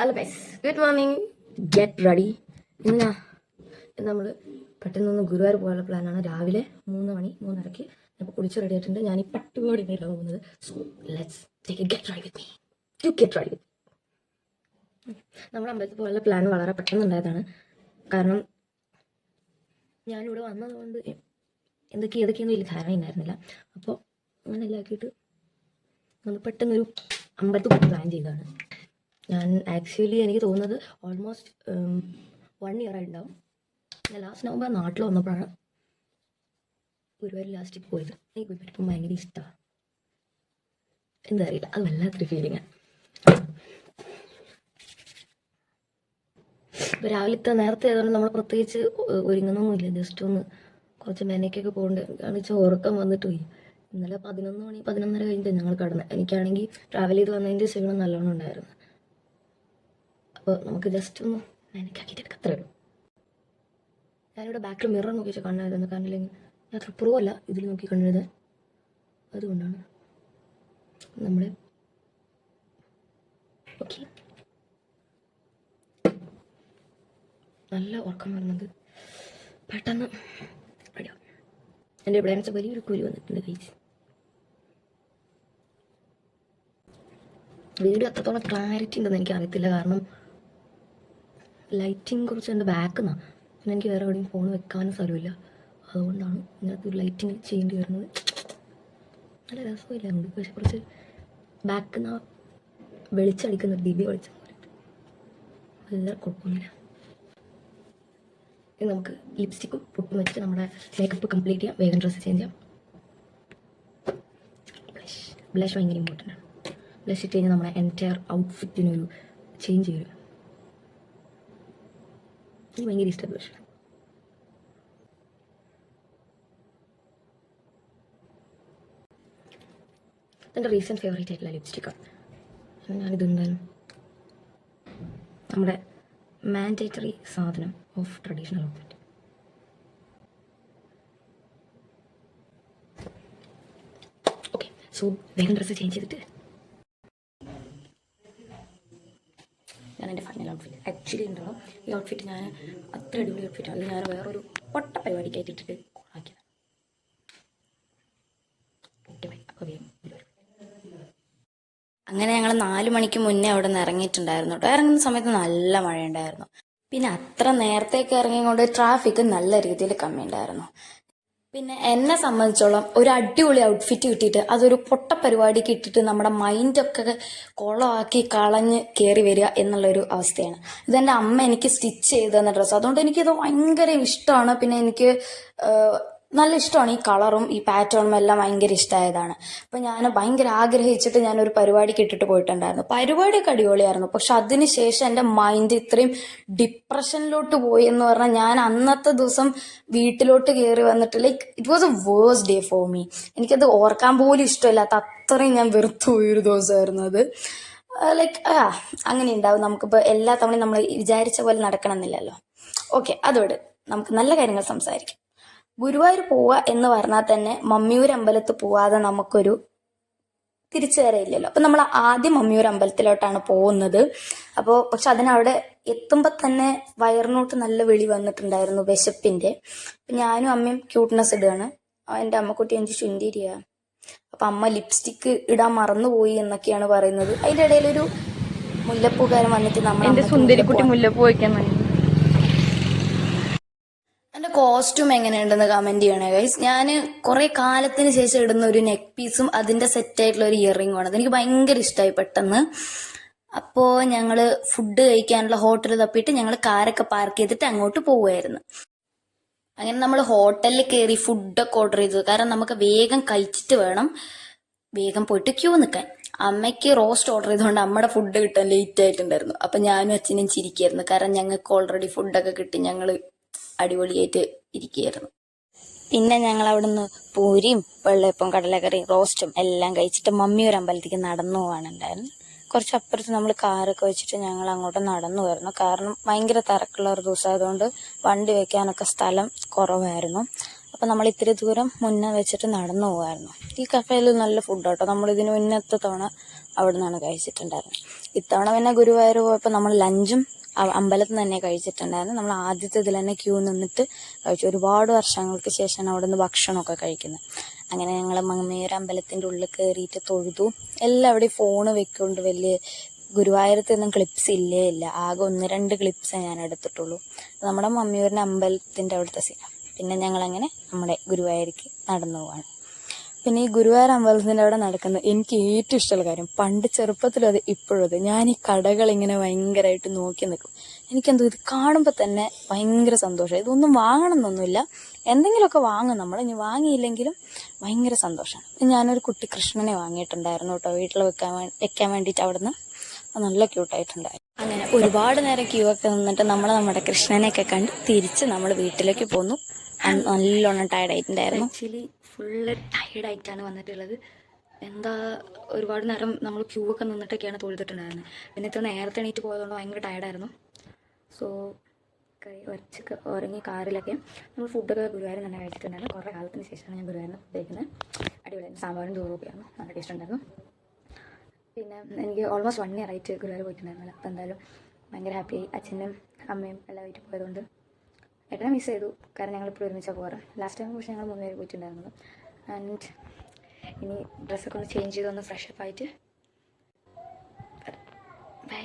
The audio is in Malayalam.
Hello guys, good morning. Get ready. ഇന്ന് നമ്മൾ പെട്ടെന്നൊന്ന് ഗുരുവായൂർ പോകാനുള്ള പ്ലാനാണ്. രാവിലെ 3 മണി 3:30 ഇപ്പോൾ കുളിച്ച് റെഡി ആയിട്ടുണ്ട്. ഞാൻ ഈ പട്ടുപാടി നേരിടാൻ പോകുന്നത്. So let's take A get ready with me. You get ready with. നമ്മുടെ അമ്പലത്തിൽ പോകാനുള്ള പ്ലാൻ വളരെ പെട്ടെന്നുണ്ടായതാണ്. കാരണം ഞാനിവിടെ വന്നതുകൊണ്ട് ഏതൊക്കെയൊന്നും വലിയ ധാരണ ഉണ്ടായിരുന്നില്ല. അപ്പോൾ അങ്ങനെ എല്ലാം ആക്കിയിട്ട് നമ്മൾ പെട്ടെന്നൊരു അമ്പലത്തിൽ പോയി പ്ലാൻ ചെയ്തതാണ്. ഞാൻ ആക്ച്വലി എനിക്ക് തോന്നുന്നത് ഓൾമോസ്റ്റ് 1 ഇയർ ആയിട്ടുണ്ടാവും. ഞാൻ ലാസ്റ്റ് നവംബർ നാട്ടിൽ വന്നപ്പോഴാണ് ഗുരുവായൂർ ലാസ്റ്റ് പോയത്. എനിക്ക് ഗുരുവായൂർ ഇപ്പം ഭയങ്കര ഇഷ്ടമാണ്. എന്താ അറിയില്ല, അത് വല്ലാത്തൊരു ഫീലിങ്ങാണ്. ഇപ്പോൾ രാവിലത്തെ നേരത്തെ ആയതുകൊണ്ട് നമ്മൾ പ്രത്യേകിച്ച് ഒരുങ്ങുന്നൊന്നുമില്ല. ജസ്റ്റ് ഒന്ന് കുറച്ച് മെനക്കൊക്കെ പോകേണ്ട കാണിച്ച് ഉറക്കം വന്നിട്ട് പോയി. ഇന്നലെ 11 മണി 11:30 കഴിഞ്ഞിട്ട് ഞങ്ങൾ കടന്നത്. എനിക്കാണെങ്കിൽ ട്രാവൽ ചെയ്ത് വന്നതിൻ്റെ ക്ഷീണം നല്ലോണം ഉണ്ടായിരുന്നു. അപ്പോൾ നമുക്ക് ജസ്റ്റ് ഒന്ന് മെനക്കാക്കിയിട്ട് എടുക്കാം, അത്രേ ഉള്ളൂ. ഞാനിവിടെ ബാക്കിൽ മിറർ നോക്കി വെച്ചാൽ കണ്ണെഴുതുന്നത്. കാരണം ഇല്ലെങ്കിൽ ഞാൻ അത്ര പ്രോ അല്ല ഇതിൽ നോക്കി കണ്ണെഴുതാൻ. അതുകൊണ്ടാണ് നമ്മുടെ ഓക്കെ. നല്ല ഉറക്കം വരുന്നത് പെട്ടെന്ന് റെഡിയാവും. എൻ്റെ ഇവിടെ വെച്ചാൽ വലിയൊരു കുരു വന്നിട്ടുണ്ട് കഴിച്ച്. വീഡിയോ അത്രത്തോളം ക്ലാരിറ്റി ഉണ്ടെന്ന് എനിക്ക് അറിയത്തില്ല. കാരണം ലൈറ്റിങ് കുറച്ച് എൻ്റെ ബാക്കിൽ നിന്നാണ്. പിന്നെ എനിക്ക് വേറെ എവിടെയും ഫോൺ വെക്കാനും സ്ഥലമില്ല. അതുകൊണ്ടാണ് ഇങ്ങനത്തെ ഒരു ലൈറ്റിങ് ചെയ്യേണ്ടി വരുന്നത്. നല്ല രസമില്ലായിരുന്നു, പക്ഷെ കുറച്ച് ബാക്കിൽ നിന്ന് വെളിച്ചടിക്കുന്ന ഒരു ദിവ്യ വെളിച്ചം പോലെ നല്ല കുഴപ്പമൊന്നുമില്ല. ഇനി നമുക്ക് ലിപ്സ്റ്റിക്കും പൊട്ടും വെച്ചിട്ട് നമ്മുടെ മേക്കപ്പ് കംപ്ലീറ്റ് ചെയ്യാം. വേഗം ഡ്രസ്സ് ചേഞ്ച് ചെയ്യാം. ബ്ലഷ് ഭയങ്കര ഇമ്പോർട്ടൻ്റ് ആണ്. ബ്ലഷ് ഇട്ട് കഴിഞ്ഞാൽ നമ്മുടെ എൻറ്റയർ ഔട്ട്ഫിറ്റിനൊരു ചേഞ്ച് വരും. എനിക്ക് ഭയങ്കര ഇഷ്ടമാണ് ബ്ലഷ്. എൻ്റെ റീസെൻറ്റ് ഫേവറേറ്റ് ആയിട്ടുള്ള ലിപ്സ്റ്റിക്കാണ്. ഞാനിതെന്തായാലും നമ്മുടെ മാൻഡേറ്ററി സാധനം of traditional outfit. Okay, so വേഗം ഡ്രസ്സ് ചേഞ്ച് ചെയ്തിട്ട് ഞാൻ എൻ്റെ ഫൈനൽ ഔട്ട്ഫിറ്റ് ആക്ച്വലി ഉണ്ടല്ലോ. ഈ ഔട്ട്ഫിറ്റ് ഞാൻ അത്ര അടിപൊളി ഔട്ട്ഫിറ്റാണ്. ഇത് ഞാൻ വേറൊരു പൊട്ട പരിപാടിക്കായിട്ട് ഇട്ടിട്ട് ആക്കിയത്. അപ്പോൾ വേഗം അങ്ങനെ ഞങ്ങൾ 4 മണിക്ക് മുന്നേ അവിടെ നിന്ന് ഇറങ്ങിയിട്ടുണ്ടായിരുന്നു കേട്ടോ. ഇറങ്ങുന്ന സമയത്ത് നല്ല മഴയുണ്ടായിരുന്നു. പിന്നെ അത്ര നേരത്തേക്ക് ഇറങ്ങിക്കൊണ്ട് ട്രാഫിക് നല്ല രീതിയിൽ കമ്മി ഉണ്ടായിരുന്നു. പിന്നെ എന്നെ സംബന്ധിച്ചോളം ഒരു അടിപൊളി ഔട്ട്ഫിറ്റ് കിട്ടിയിട്ട് അതൊരു പൊട്ട പരിപാടിക്ക് ഇട്ടിട്ട് നമ്മുടെ മൈൻഡൊക്കെ കുളമാക്കി കളഞ്ഞ് കയറി വരിക എന്നുള്ളൊരു അവസ്ഥയാണ്. ഇതെൻ്റെ അമ്മ എനിക്ക് സ്റ്റിച്ച് ചെയ്ത് തന്ന ഡ്രസ്സ്. അതുകൊണ്ട് എനിക്കിത് ഭയങ്കര ഇഷ്ടമാണ്. പിന്നെ എനിക്ക് നല്ല ഇഷ്ടമാണ് ഈ കളറും ഈ പാറ്റേണും എല്ലാം ഭയങ്കര ഇഷ്ടമായതാണ്. അപ്പം ഞാൻ ഭയങ്കര ആഗ്രഹിച്ചിട്ട് ഞാനൊരു പരിപാടിക്ക് ഇട്ടിട്ട് പോയിട്ടുണ്ടായിരുന്നു. പരിപാടിയൊക്കെ അടിപൊളിയായിരുന്നു. പക്ഷെ അതിന് ശേഷം എൻ്റെ മൈൻഡ് ഇത്രയും ഡിപ്രഷനിലോട്ട് പോയി എന്ന് പറഞ്ഞാൽ ഞാൻ അന്നത്തെ ദിവസം വീട്ടിലോട്ട് കയറി വന്നിട്ട് like it was A worst day for me. എനിക്കത് ഓർക്കാൻ പോലും ഇഷ്ടമില്ലാത്ത അത്രയും ഞാൻ വെറുത്തു പോയൊരു ദിവസമായിരുന്നു അത്. ലൈക്ക് അങ്ങനെ ഉണ്ടാവും. നമുക്കിപ്പോൾ എല്ലാ തവണയും നമ്മൾ വിചാരിച്ച പോലെ നടക്കണമെന്നില്ലല്ലോ. ഓക്കെ, അതോട് നമുക്ക് നല്ല കാര്യങ്ങൾ സംസാരിക്കാം. ഗുരുവായൂർ പോവുക എന്ന് പറഞ്ഞാൽ തന്നെ മമ്മിയൂർ അമ്പലത്തിൽ പോവാതെ നമുക്കൊരു തിരിച്ചു വരയില്ലല്ലോ. അപ്പം നമ്മൾ ആദ്യം മമ്മിയൂർ അമ്പലത്തിലോട്ടാണ് പോകുന്നത്. അപ്പോൾ പക്ഷെ അതിനവിടെ എത്തുമ്പോൾ തന്നെ വയറിനോട്ട് നല്ല വെളി വന്നിട്ടുണ്ടായിരുന്നു വിശപ്പിൻ്റെ. ഞാനും അമ്മയും ക്യൂട്ട്നെസ് ഇടുകയാണ്. എൻ്റെ അമ്മക്കുട്ടി എനിക്ക് ചുണ്ടിരിയ. അപ്പം അമ്മ ലിപ്സ്റ്റിക്ക് ഇടാൻ മറന്നുപോയി എന്നൊക്കെയാണ് പറയുന്നത്. അതിൻ്റെ ഇടയിലൊരു മുല്ലപ്പൂക്കാരൻ വന്നിട്ട് എന്റെ സുന്ദരിക്കുട്ടി മുല്ലപ്പൂ വയ്ക്കാൻ വേണ്ടി. എൻ്റെ കോസ്റ്റ്യൂം എങ്ങനെയുണ്ടെന്ന് കമൻറ്റ് ചെയ്യണേ ഗൈസ്. ഞാൻ കുറേ കാലത്തിന് ശേഷം ഇടുന്ന ഒരു നെക്ക് പീസും അതിൻ്റെ സെറ്റായിട്ടുള്ള ഒരു ഇയറിംഗും ആണ്. അതെനിക്ക് ഭയങ്കര ഇഷ്ടമായി പെട്ടെന്ന്. അപ്പോൾ ഞങ്ങൾ ഫുഡ് കഴിക്കാനുള്ള ഹോട്ടൽ തപ്പിയിട്ട് ഞങ്ങൾ കാറൊക്കെ പാർക്ക് ചെയ്തിട്ട് അങ്ങോട്ട് പോവുമായിരുന്നു. അങ്ങനെ നമ്മൾ ഹോട്ടലിൽ കയറി ഫുഡൊക്കെ ഓർഡർ ചെയ്തു. കാരണം നമുക്ക് വേഗം കഴിച്ചിട്ട് വേണം വേഗം പോയിട്ട് ക്യൂ നിൽക്കാൻ. അമ്മയ്ക്ക് റോസ്റ്റ് ഓർഡർ ചെയ്തുകൊണ്ട് അമ്മയുടെ ഫുഡ് കിട്ടാൻ ലേറ്റ് ആയിട്ടുണ്ടായിരുന്നു. അപ്പം ഞാനും അച്ഛനും ചിരിക്കായിരുന്നു. കാരണം ഞങ്ങൾക്ക് ഓൾറെഡി ഫുഡൊക്കെ കിട്ടി, ഞങ്ങൾ അടിപൊളിയായിട്ട് ഇരിക്കുകയായിരുന്നു. പിന്നെ ഞങ്ങൾ അവിടുന്ന് പൂരിയും വെള്ളയപ്പം കടലക്കറിയും റോസ്റ്റും എല്ലാം കഴിച്ചിട്ട് മമ്മിയൂർ അമ്പലത്തേക്ക് നടന്നു പോകാനുണ്ടായിരുന്നു. കുറച്ച് അപ്പുറത്ത് നമ്മൾ കാറൊക്കെ വെച്ചിട്ട് ഞങ്ങൾ അങ്ങോട്ട് നടന്നു വരുന്നു. കാരണം ഭയങ്കര തിരക്കുള്ള ഒരു ദിവസമായതുകൊണ്ട് വണ്ടി വെക്കാനൊക്കെ സ്ഥലം കുറവായിരുന്നു. അപ്പം നമ്മൾ ഇത്തിരി ദൂരം മുന്നേ വെച്ചിട്ട് നടന്നു പോകുമായിരുന്നു. ഈ കഫേയിൽ നല്ല ഫുഡ് കേട്ടോ. നമ്മളിതിന് മുന്നത്തെ തവണ അവിടെ നിന്നാണ് കഴിച്ചിട്ടുണ്ടായിരുന്നത്. ഇത്തവണ പിന്നെ ഗുരുവായൂർ പോയപ്പോൾ നമ്മൾ ലഞ്ചും അമ്പലത്തിൽ നിന്ന് തന്നെ കഴിച്ചിട്ടുണ്ടായിരുന്നു. നമ്മൾ ആദ്യത്തെ ഇതിൽ തന്നെ ക്യൂ നിന്നിട്ട് കഴിച്ചു. ഒരുപാട് വർഷങ്ങൾക്ക് ശേഷമാണ് അവിടെ നിന്ന് ഭക്ഷണമൊക്കെ കഴിക്കുന്നത്. അങ്ങനെ ഞങ്ങൾ മങ്ങമേര അമ്പലത്തിൻ്റെ ഉള്ളിൽ കയറിയിട്ട് തൊഴുതു. എല്ലാവിടെയും ഫോണ് വെക്കൊണ്ട് വലിയ ഗുരുവായൂരത്ത് നിന്നും ക്ലിപ്സ് ഇല്ലേ ഇല്ല. ആകെ 1-2 ക്ലിപ്സേ ഞാൻ എടുത്തിട്ടുള്ളൂ. നമ്മുടെ മമ്മിയൂരിൻ്റെ അമ്പലത്തിൻ്റെ അവിടുത്തെ സീന. പിന്നെ ഞങ്ങളങ്ങനെ നമ്മുടെ ഗുരുവായൂർക്ക് നടന്നു പോവാണ്. പിന്നെ ഈ ഗുരുവായൂർ അമ്പലത്തിൻ്റെ അവിടെ നടക്കുന്നത് എനിക്ക് ഏറ്റവും ഇഷ്ടമുള്ള കാര്യം, പണ്ട് ചെറുപ്പത്തിലും അത് ഇപ്പോഴും അത്, ഞാൻ ഈ കടകളിങ്ങനെ ഭയങ്കരമായിട്ട് നോക്കി നിൽക്കും. എനിക്കെന്തോ ഇത് കാണുമ്പോൾ തന്നെ ഭയങ്കര സന്തോഷം. ഇതൊന്നും വാങ്ങണം എന്നൊന്നുമില്ല, എന്തെങ്കിലുമൊക്കെ വാങ്ങും നമ്മൾ, ഇനി വാങ്ങിയില്ലെങ്കിലും ഭയങ്കര സന്തോഷമാണ്. ഞാനൊരു കുട്ടി കൃഷ്ണനെ വാങ്ങിയിട്ടുണ്ടായിരുന്നു കേട്ടോ, വീട്ടിൽ വെക്കാൻ വേണ്ടിയിട്ട്. അവിടുന്ന് നല്ല ക്യൂട്ടായിട്ടുണ്ടായിരുന്നു. അങ്ങനെ ഒരുപാട് നേരം ക്യൂ ഒക്കെ നിന്നിട്ട് നമ്മുടെ കൃഷ്ണനെയൊക്കെ കണ്ട് തിരിച്ച് നമ്മൾ വീട്ടിലേക്ക് പോന്നു. നല്ലോണം ടയർഡായിട്ടുണ്ടായിരുന്നു. ആക്ച്വലി ഫുള്ള് ടയർഡായിട്ടാണ് വന്നിട്ടുള്ളത്. എന്താ, ഒരുപാട് നേരം നമ്മൾ ക്യൂ ഒക്കെ നിന്നിട്ടൊക്കെയാണ് തൊഴുതിട്ടുണ്ടായിരുന്നത്. പിന്നെ ഇത്ര നേരത്തെ എണീറ്റ് പോയതുകൊണ്ട് ഭയങ്കര ടയർഡായിരുന്നു. സോ ഉറച്ചൊക്കെ ഉറങ്ങി കാറിലൊക്കെ. നമ്മൾ ഫുഡൊക്കെ ഗുരുവായൂർ തന്നെ കഴിച്ചിട്ടുണ്ടായിരുന്നു. കുറേ കാലത്തിന് ശേഷമാണ് ഞാൻ ഗുരുവായൂരിൽ നിന്ന് കഴിക്കുന്നത്. അടിപൊളിയായിരുന്നു. സാമ്പാറും ചോറും ഒക്കെയാണ്, നല്ല ടേസ്റ്റ് ഉണ്ടായിരുന്നു. പിന്നെ എനിക്ക് ഓൾമോസ്റ്റ് 1 ഇയർ ആയിട്ട് ഗുരുവായൂർ പോയിട്ടുണ്ടായിരുന്നില്ല. അപ്പോൾ എന്തായാലും ഭയങ്കര ഹാപ്പിയായി. അച്ഛനും അമ്മയും എല്ലാമായിട്ട് പോയതുകൊണ്ട്. ഏട്ടനെ മിസ് ചെയ്തു, കാരണം ഞങ്ങളിപ്പോൾ ഒരുമിച്ചാണ് പോകാറ്. ലാസ്റ്റ് ടൈം പക്ഷേ ഞങ്ങൾ 3 പേര് പോയിട്ടുണ്ടായിരുന്നത്. ആൻഡ് ഇനി ഡ്രസ്സൊക്കെ ഒന്ന് ചേഞ്ച് ചെയ്തൊന്ന് ഫ്രഷപ്പ് ആയിട്ട് ബൈ.